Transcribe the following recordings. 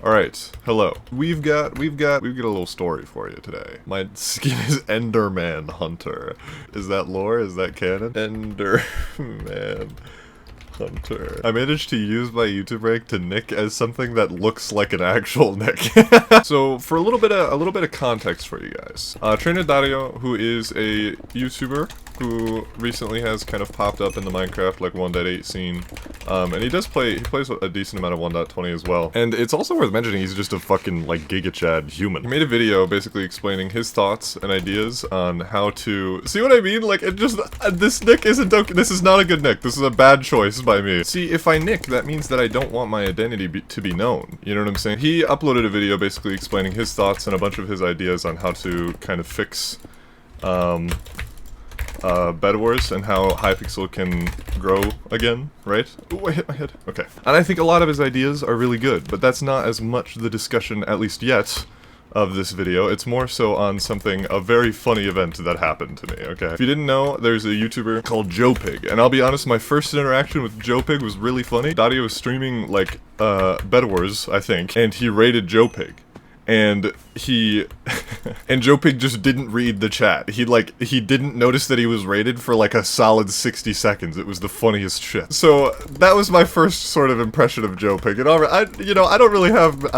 Alright, hello. We've got a little story for you today. My skin is Enderman Hunter. Is that lore? Is that canon? Enderman Hunter. I managed to use my YouTube rank to nick as something that looks like an actual nick. So for a little bit of context for you guys. Trainer Dario, who is a YouTuber who recently has kind of popped up in the Minecraft like 1.8 scene, and he plays a decent amount of 1.20 as well. And it's also worth mentioning he's just a fucking like Giga Chad human. He made a video basically explaining his thoughts and ideas on how to see what I mean. Like it just this nick isn't okay. This is not a good nick. This is a bad choice by me. See, if I nick, that means that I don't want my identity to be known. You know what I'm saying? He uploaded a video basically explaining his thoughts and a bunch of his ideas on how to kind of fix Bed Wars and how Hypixel can grow again, right? Ooh, I hit my head. Okay. And I think a lot of his ideas are really good, but that's not as much the discussion, at least yet, of this video. It's more so on a very funny event that happened to me, okay? If you didn't know, there's a YouTuber called Joe Pig, and I'll be honest, my first interaction with Joe Pig was really funny. Dario was streaming, like, Bed Wars, I think, and he raided Joe Pig. And and Joe Pig just didn't read the chat. He didn't notice that he was rated for like a solid 60 seconds. It was the funniest shit. So that was my first sort of impression of Joe Pig. And I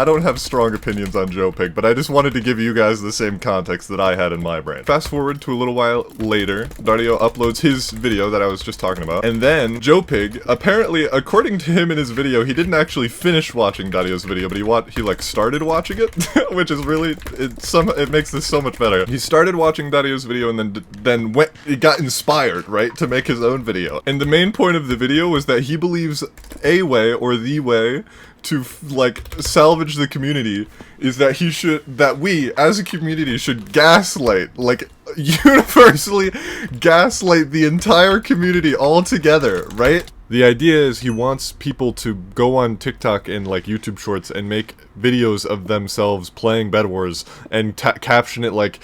don't have strong opinions on Joe Pig, but I just wanted to give you guys the same context that I had in my brain. Fast forward to a little while later, Dario uploads his video that I was just talking about, and then Joe Pig, apparently, according to him in his video, he didn't actually finish watching Dario's video, but he like started watching it. Which is really, it makes this so much better. He started watching Dario's video and then he got inspired, right, to make his own video. And the main point of the video was that he believes a way, or the way, to, like, salvage the community is that we, as a community, should gaslight, like, universally gaslight the entire community all together, right? The idea is he wants people to go on TikTok and like YouTube Shorts and make videos of themselves playing Bed Wars and caption it like,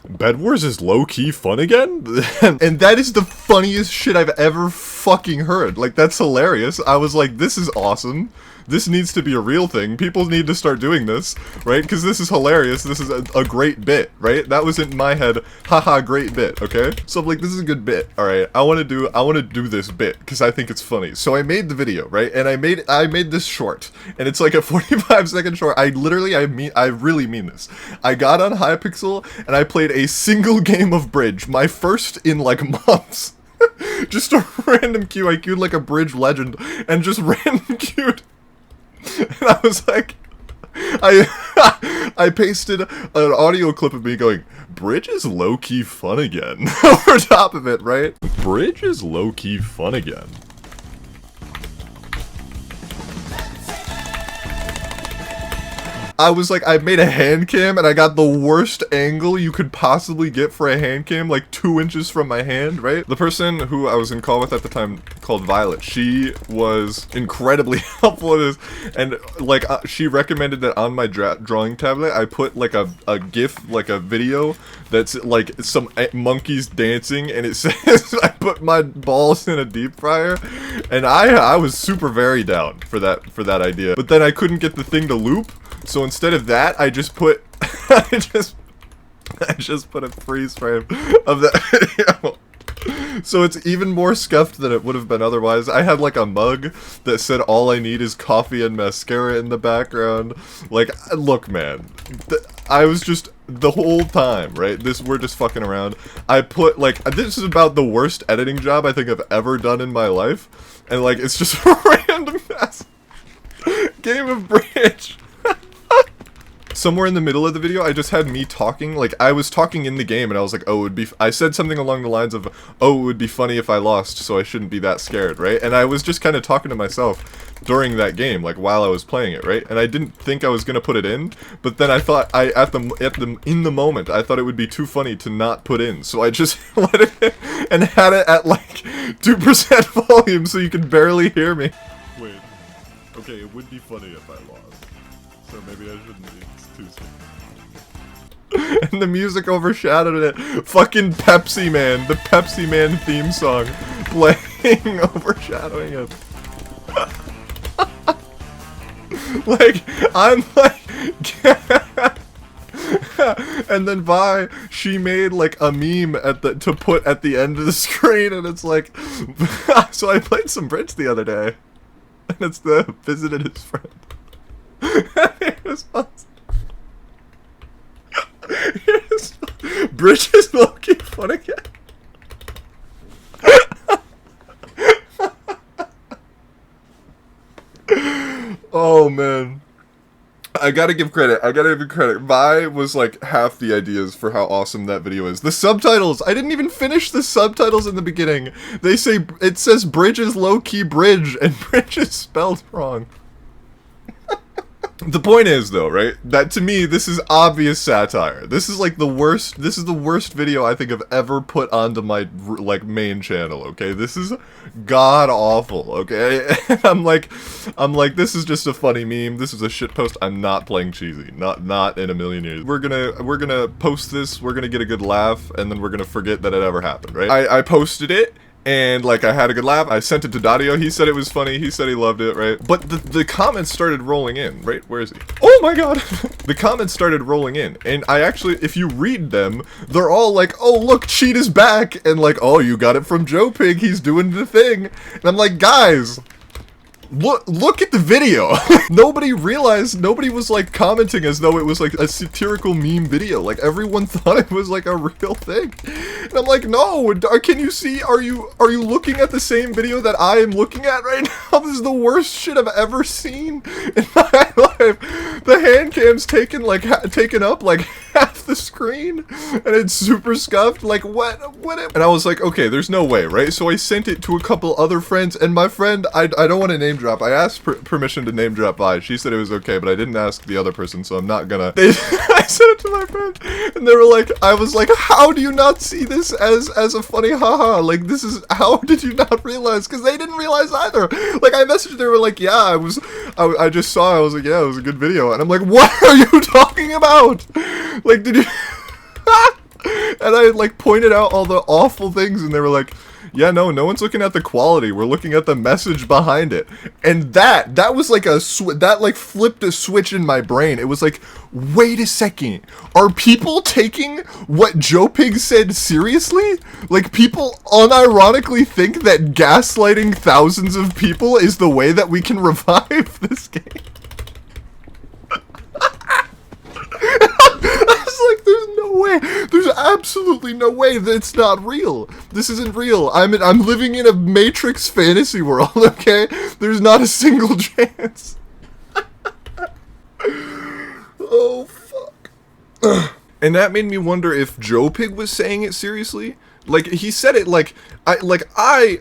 Bed Wars is low-key fun again? And that is the funniest shit I've ever fucking heard. Like, that's hilarious. I was like, this is awesome. This needs to be a real thing. People need to start doing this, right? Because this is hilarious. This is a great bit, right? That was in my head. Haha, great bit, okay? So I'm like, this is a good bit, alright? I want to do this bit, because I think it's funny. So I made the video, right? And I made this short. And it's like a 45-second short. I really mean this. I got on Hypixel, and I played a single game of Bridge. My first in, like, months. Just a random queue. I queued like a Bridge legend, and just random queued. And I was like, I pasted an audio clip of me going, Bridge is low-key fun again, over top of it, right? Bridge is low-key fun again. I was like, I made a hand cam and I got the worst angle you could possibly get for a hand cam, like 2 inches from my hand, right? The person who I was in call with at the time, called Violet, she was incredibly helpful with this, and like she recommended that on my drawing tablet I put like a GIF, like a video that's like some monkeys dancing, and it says I put my balls in a deep fryer, and I was super very down for that idea, but then I couldn't get the thing to loop. So instead of that, I just put I just put a freeze frame of that video. So it's even more scuffed than it would have been otherwise. I had like a mug that said all I need is coffee and mascara in the background. Like, look man, I was just, the whole time, right, we're just fucking around. I put like, this is about the worst editing job I think I've ever done in my life. And like, it's just a random ass game of Bridge. Somewhere in the middle of the video, I just had me talking, like, I was talking in the game, and I was like, I said something along the lines of, oh, it would be funny if I lost, so I shouldn't be that scared, right? And I was just kind of talking to myself during that game, like, while I was playing it, right? And I didn't think I was gonna put it in, but then I thought, in the moment, I thought it would be too funny to not put in, so I just let it in, and had it at, like, 2% volume, so you could barely hear me. Wait, okay, it would be funny if I lost, so maybe I shouldn't be. And the music overshadowed it. Fucking Pepsi Man, the Pepsi Man theme song playing, overshadowing it. Like, I'm like... And then she made like a meme to put at the end of the screen, and it's like... So I played some bridge the other day, and it's the visited his friend. Bridge is Lowkey fun again. Oh man, I gotta give credit. Vi was like half the ideas for how awesome that video is. The subtitles, I didn't even finish the subtitles in the beginning. It says bridge is Lowkey bridge, and bridge is spelled wrong. The point is, though, right, that to me, this is obvious satire. This is like the worst video I think I've ever put onto my, like, main channel, okay? This is god-awful, okay? I'm like, this is just a funny meme, this is a shitpost, I'm not playing cheesy. Not in a million years. We're gonna post this, we're gonna get a good laugh, and then we're gonna forget that it ever happened, right? I posted it, and, like, I had a good laugh. I sent it to Dario. He said it was funny. He said he loved it, right? But the comments started rolling in, right? Where is he? Oh my god! The comments started rolling in. And I actually, if you read them, they're all like, oh, look, Cheetah's back! And like, oh, you got it from Joe Pig. He's doing the thing. And I'm like, guys... Look at the video. Nobody was like commenting as though it was like a satirical meme video. Like everyone thought it was like a real thing. And I'm like, no, can you see, are you looking at the same video that I am looking at right now? This is the worst shit I've ever seen in my life. The hand cam's taken up like half the screen, and it's super scuffed. Like what? And I was like, okay, there's no way, right? So I sent it to a couple other friends, and my friend, I don't want to name drop. I asked permission to name drop Vi. She said it was okay, but I didn't ask the other person, so I'm not gonna. I sent it to my friend, and they were like, I was like, how do you not see this as a funny haha? Like, this is, how did you not realize? Because they didn't realize either. Like, I messaged, they were like, yeah, I just saw, I was like, yeah, it was a good video, and I'm like, what are you talking about? Like, did you? And I like pointed out all the awful things, and they were like, yeah, no one's looking at the quality. We're looking at the message behind it. And that was like that like flipped a switch in my brain. It was like, wait a second. Are people taking what Joe Pig said seriously? Like, people unironically think that gaslighting thousands of people is the way that we can revive this game? Like, there's no way. There's absolutely no way that it's not real. This isn't real. I'm living in a Matrix fantasy world, okay? There's not a single chance. Oh, fuck. And that made me wonder if Joe Pig was saying it seriously. Like, he said it like, I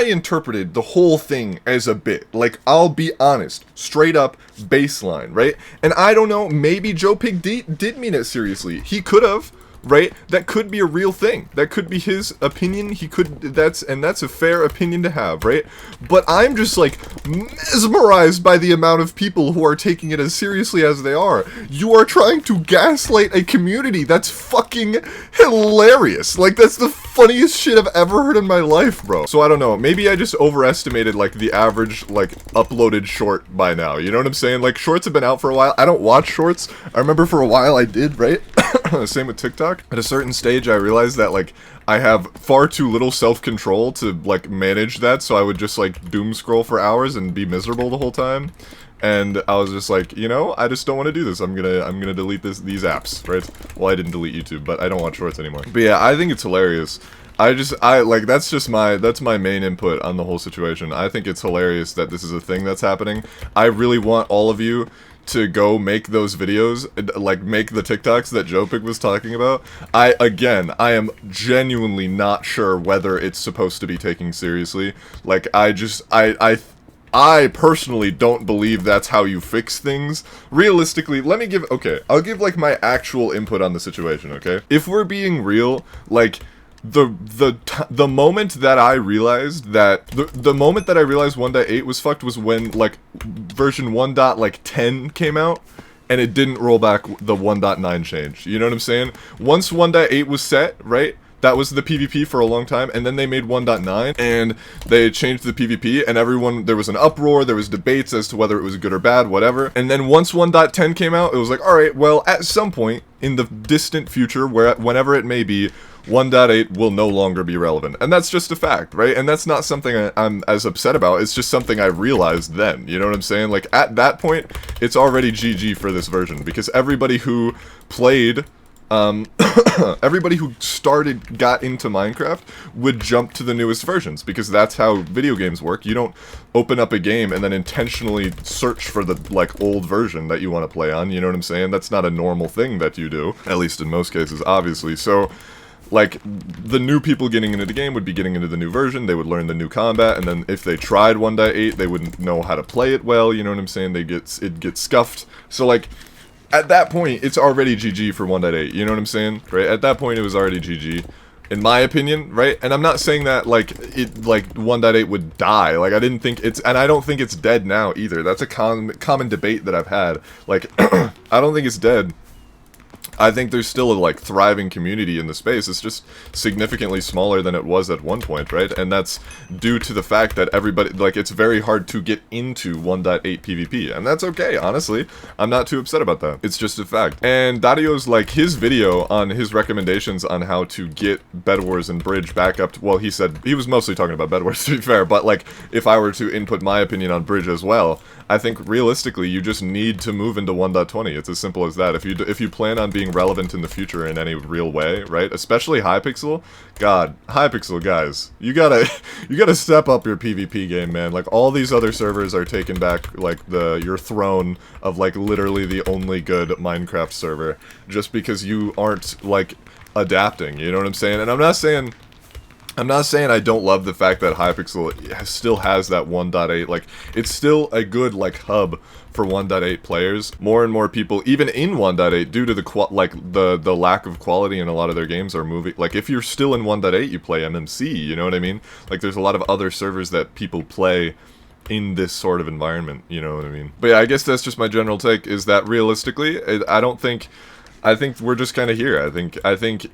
interpreted the whole thing as a bit. Like, I'll be honest, straight up baseline, right? And I don't know, maybe Joe Pig did mean it seriously. He could have, right? That could be a real thing. That could be his opinion. That's a fair opinion to have, right? But I'm just like mesmerized by the amount of people who are taking it as seriously as they are. You are trying to gaslight a community. That's fucking hilarious. Like, that's the funniest shit I've ever heard in my life, bro. So I don't know, maybe I just overestimated like the average like uploaded short by now. You know what I'm saying? Like, shorts have been out for a while. I don't watch shorts. I remember for a while I did, right? Same with TikTok. At a certain stage I realized that like I have far too little self-control to like manage that, so I would just like doom scroll for hours and be miserable the whole time. And I was just like, you know, I just don't want to do this. I'm gonna delete these apps, right? Well, I didn't delete YouTube, but I don't watch shorts anymore. But yeah, I think it's hilarious. That's my main input on the whole situation. I think it's hilarious that this is a thing that's happening. I really want all of you to go make those videos, like make the TikToks that Joe Pig was talking about. I am genuinely not sure whether it's supposed to be taken seriously. Like, I personally don't believe that's how you fix things. Realistically, I'll give like my actual input on the situation, okay? If we're being real, like, the moment that I realized that the moment that I realized 1.8 was fucked was when like version 1.10 came out and it didn't roll back the 1.9 change. You know what I'm saying? Once 1.8 was set, right? That was the PvP for a long time, and then they made 1.9, and they changed the PvP, and everyone, there was an uproar, there was debates as to whether it was good or bad, whatever. And then once 1.10 came out, it was like, alright, well, at some point in the distant future, whenever it may be, 1.8 will no longer be relevant. And that's just a fact, right? And that's not something I'm as upset about, it's just something I realized then, you know what I'm saying? Like, at that point, it's already GG for this version, because everybody who played, everybody who got into Minecraft would jump to the newest versions, because that's how video games work. You don't open up a game and then intentionally search for the, like, old version that you want to play on, you know what I'm saying? That's not a normal thing that you do, at least in most cases, obviously. So, like, the new people getting into the game would be getting into the new version, they would learn the new combat, and then if they tried 1.8, they wouldn't know how to play it well, you know what I'm saying? It'd get scuffed. So, like, at that point, it's already GG for 1.8, you know what I'm saying? Right? At that point, it was already GG, in my opinion, right? And I'm not saying that, like, 1.8 would die, like, I didn't think it's, and I don't think it's dead now, either. That's a common debate that I've had. Like, I don't think it's dead. I think there's still a, like, thriving community in the space. It's just significantly smaller than it was at one point, right? And that's due to the fact that everybody, like, it's very hard to get into 1.8 PvP, and that's okay, honestly. I'm not too upset about that. It's just a fact. And Dadio's, like, his video on his recommendations on how to get Bed Wars and Bridge back up to, well, he said, he was mostly talking about Bed Wars, to be fair, but, like, if I were to input my opinion on Bridge as well, I think realistically you just need to move into 1.20. It's as simple as that. If you plan on being relevant in the future in any real way, right? Especially Hypixel. God, Hypixel guys, you gotta step up your PvP game, man. Like, all these other servers are taking back, like, your throne of, like, literally the only good Minecraft server just because you aren't, like, adapting, you know what I'm saying? And I'm not saying I don't love the fact that Hypixel still has that 1.8, like, it's still a good, like, hub for 1.8 players. More and more people, even in 1.8, due to the lack of quality in a lot of their games, are moving. Like, if you're still in 1.8, you play MMC, you know what I mean? Like, there's a lot of other servers that people play in this sort of environment, you know what I mean? But yeah, I guess that's just my general take, is that realistically, I think we're just kind of here. I think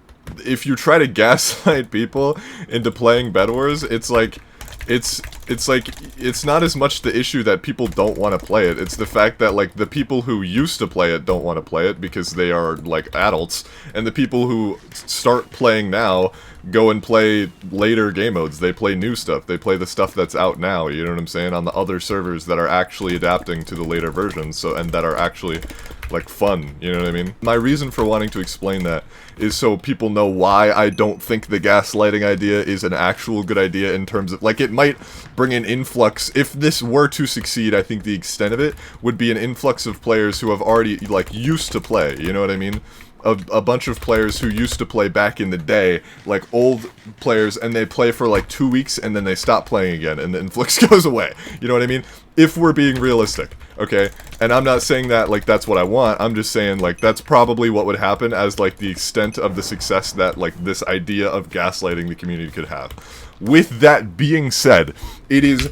if you try to gaslight people into playing Bed Wars, it's not as much the issue that people don't want to play it. It's the fact that, like, the people who used to play it don't want to play it because they are, like, adults, and the people who start playing now go and play later game modes. They play new stuff. They play the stuff that's out now, you know what I'm saying, on the other servers that are actually adapting to the later versions, so, and that are actually, like, fun, you know what I mean? My reason for wanting to explain that is so people know why I don't think the gaslighting idea is an actual good idea in terms of, like, it might bring an influx. If this were to succeed, I think the extent of it would be an influx of players who have already, like, used to play, you know what I mean? A bunch of players who used to play back in the day, like old players, and they play for like 2 weeks and then they stop playing again and the influx goes away. You know what I mean? If we're being realistic, okay? And I'm not saying that like that's what I want, I'm just saying like that's probably what would happen as like the extent of the success that like this idea of gaslighting the community could have. With that being said, it is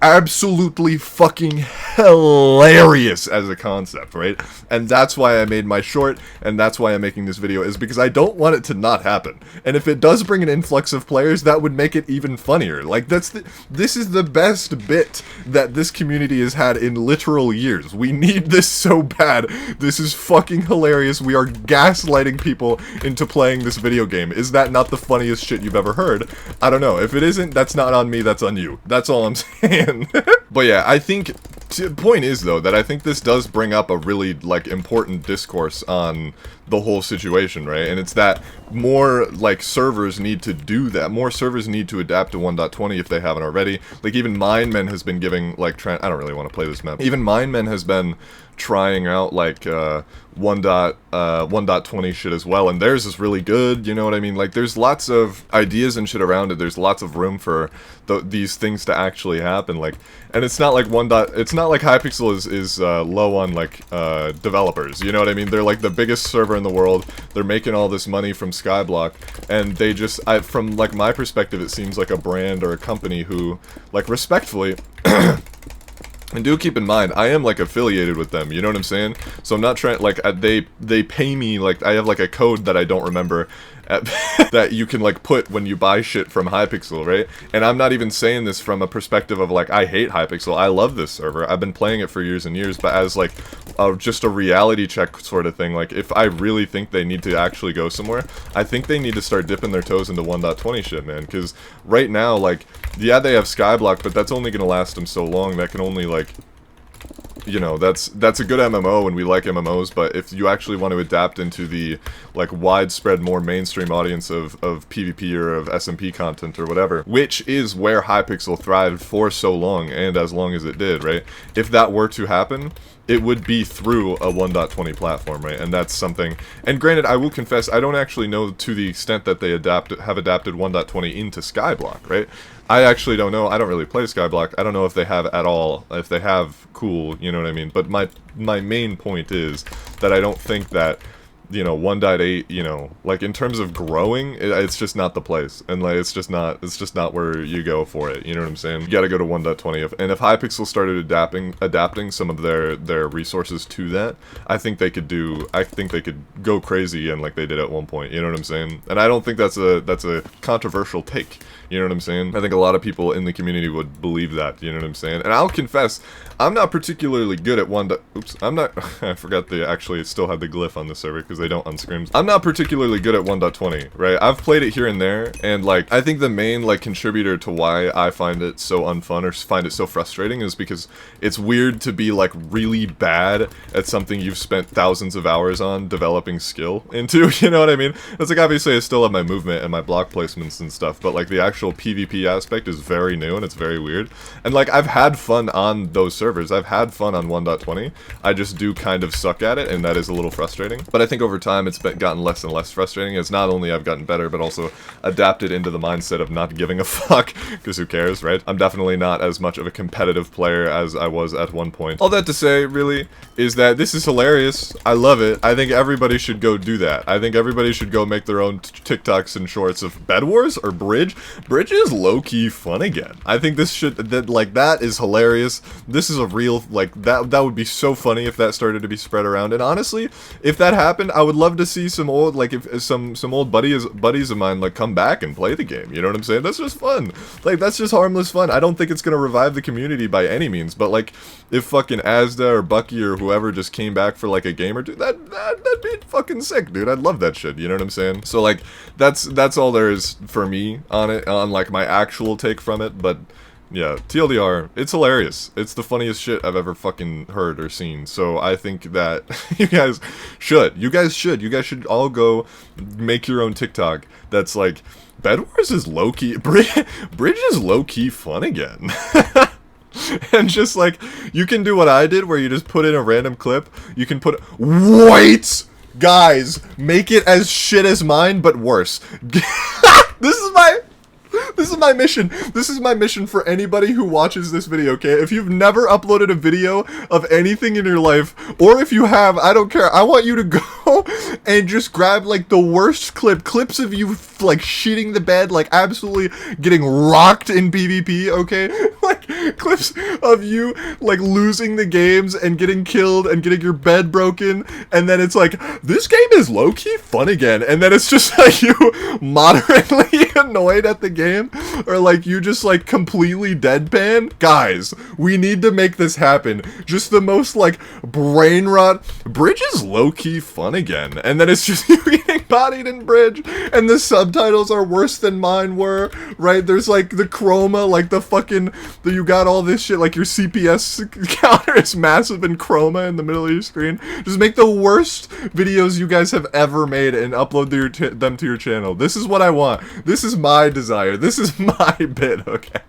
absolutely fucking hilarious as a concept, right? And that's why I made my short, and that's why I'm making this video, is because I don't want it to not happen. And if it does bring an influx of players, that would make it even funnier. Like, this is the best bit that this community has had in literal years. We need this so bad. This is fucking hilarious. We are gaslighting people into playing this video game. Is that not the funniest shit you've ever heard? I don't know. If it isn't, that's not on me, that's on you. That's all I'm saying. But yeah, I think, the point is though, that I think this does bring up a really, like, important discourse on the whole situation, right? And it's that more, like, servers need to do that. More servers need to adapt to 1.20 if they haven't already. Like, even Mindmen has been giving, like, I don't really want to play this map. Even Mindmen has been trying out, like, 1.20 shit as well, and theirs is really good, you know what I mean? Like, there's lots of ideas and shit around it, there's lots of room for these things to actually happen, like, and it's not like it's not like Hypixel is low on, like, developers, you know what I mean? They're, like, the biggest server in the world, they're making all this money from Skyblock, and they just, from, like, my perspective, it seems like a brand or a company who, like, respectfully, and do keep in mind, I am, like, affiliated with them, you know what I'm saying? So I'm not trying, like, they pay me, like, I have, like, a code that I don't remember, that you can like put when you buy shit from Hypixel, right? And I'm not even saying this from a perspective of like I hate Hypixel. I love this server. I've been playing it for years and years, but as like just a reality check sort of thing, like if I really think they need to actually go somewhere, I think they need to start dipping their toes into 1.20 shit, man, because right now, like, yeah, they have Skyblock, but that's only gonna last them so long. That can only, like, you know, that's a good MMO, and we like MMOs, but if you actually want to adapt into the, like, widespread, more mainstream audience of PvP or of SMP content or whatever, which is where Hypixel thrived for so long, and as long as it did, right? If that were to happen, it would be through a 1.20 platform, right? And that's something, and granted, I will confess, I don't actually know to the extent that they have adapted 1.20 into Skyblock, right? I actually don't know. I don't really play Skyblock. I don't know if they have at all. If they have, cool, you know what I mean? But my main point is that I don't think that, you know, 1.8, you know, like in terms of growing, it's just not the place, and like it's just not where you go for it. You know what I'm saying? You got to go to 1.20, and if Hypixel started adapting some of their resources to that, I think they could go crazy and like they did at one point. You know what I'm saying? And I don't think that's a controversial take. You know what I'm saying? I think a lot of people in the community would believe that, you know what I'm saying? And I'll confess, I'm not particularly good at I forgot they actually still had the glyph on the server because they don't unscrims. I'm not particularly good at 1.20, right? I've played it here and there, and like, I think the main like contributor to why I find it so unfun or find it so frustrating is because it's weird to be like really bad at something you've spent thousands of hours on developing skill into, you know what I mean? It's like, obviously I still have my movement and my block placements and stuff, but like the actual PvP aspect is very new and it's very weird. And like, I've had fun on those servers. I've had fun on 1.20. I just do kind of suck at it, and that is a little frustrating. But I think over time it's gotten less and less frustrating, as not only I've gotten better, but also adapted into the mindset of not giving a fuck, because who cares, right? I'm definitely not as much of a competitive player as I was at one point. All that to say, really, is that this is hilarious. I love it. I think everybody should go do that. I think everybody should go make their own TikToks and shorts of Bed Wars or Bridge. Bridge is low-key fun again. I think this that is hilarious. This is a real, like, that would be so funny if that started to be spread around. And honestly, if that happened, I would love to see some old, like, if some old buddies of mine, like, come back and play the game. You know what I'm saying? That's just fun. Like, that's just harmless fun. I don't think it's gonna revive the community by any means, but, like, if fucking Asda or Bucky or whoever just came back for, like, a game or two, that'd be fucking sick, dude. I'd love that shit. You know what I'm saying? So, like, that's all there is for me on it, on, like, my actual take from it, but yeah, TLDR, it's hilarious. It's the funniest shit I've ever fucking heard or seen. So I think that you guys should all go make your own TikTok that's like, Bed Wars is low-key, Bridge is low-key fun again. And just like, you can do what I did where you just put in a random clip. You can put, wait! Guys, make it as shit as mine, but worse. This is my mission. This is my mission for anybody who watches this video, okay? If you've never uploaded a video of anything in your life, or if you have, I don't care. I want you to go and just grab, like, the worst clips of you, like, shitting the bed, like, absolutely getting rocked in PvP, okay? Like, clips of you, like, losing the games and getting killed and getting your bed broken, and then it's like, this game is low-key fun again, and then it's just, like, you moderately annoyed at the game, or like you just like completely deadpan. Guys, we need to make this happen. Just the most like brain rot. Bridge is low-key fun again, and then it's just you getting bodied in Bridge, and the subtitles are worse than mine were, right? There's like the chroma, like you got all this shit, like your CPS counter is massive in chroma in the middle of your screen. Just make the worst videos you guys have ever made and upload them to your channel. This is what I want. This is my desire. This is my bit, okay?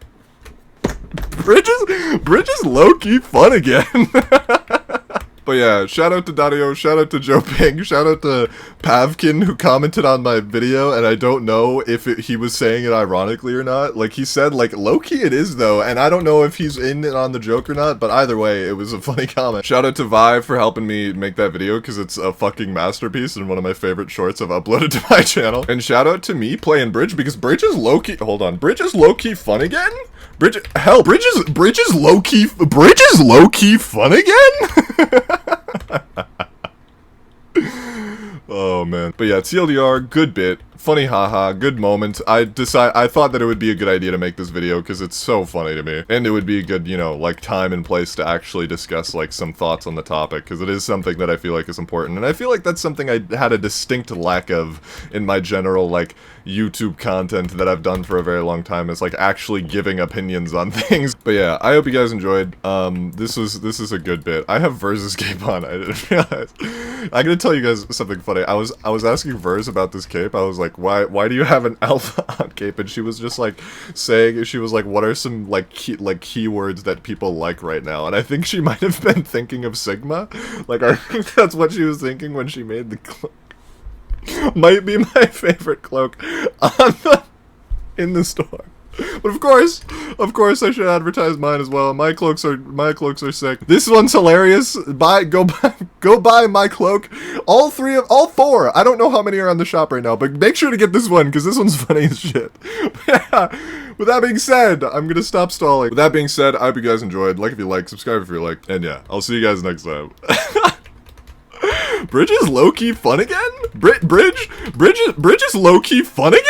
Bridge is low-key fun again. But yeah, shout out to Dario, shout out to Joe Ping, shout out to Pavkin who commented on my video, and I don't know if he was saying it ironically or not. Like, he said, like, low-key it is though, and I don't know if he's in it on the joke or not, but either way, it was a funny comment. Shout out to Vi for helping me make that video, because it's a fucking masterpiece and one of my favorite shorts I've uploaded to my channel. And shout out to me playing Bridge, because Bridge is low-key, hold on, Bridge is low-key fun again? Bridge is low-key fun again? Oh man. But yeah, TLDR, good bit. funny haha, good moment. I thought that it would be a good idea to make this video because it's so funny to me. And it would be a good, you know, like time and place to actually discuss like some thoughts on the topic because it is something that I feel like is important. And I feel like that's something I had a distinct lack of in my general like YouTube content that I've done for a very long time, is like actually giving opinions on things. But yeah, I hope you guys enjoyed. This is a good bit. I have Vers's cape on. I didn't realize. I'm gonna tell you guys something funny. I was asking Vers about this cape. I was like, why do you have an alpha on cape? And she was just like saying, she was like, what are some like keywords that people like right now? And I think she might have been thinking of Sigma. Like I think that's what she was thinking when she made the cloak. Might be my favorite cloak in the store. But of course I should advertise mine as well. My cloaks are sick. This one's hilarious. Go buy my cloak. All four. I don't know how many are on the shop right now, but make sure to get this one because this one's funny as shit. Yeah. With that being said, I'm gonna stop stalling. With that being said, I hope you guys enjoyed. Like if you like, subscribe if you like, and yeah, I'll see you guys next time. Bridge is low-key fun again? Bridge is low-key fun again?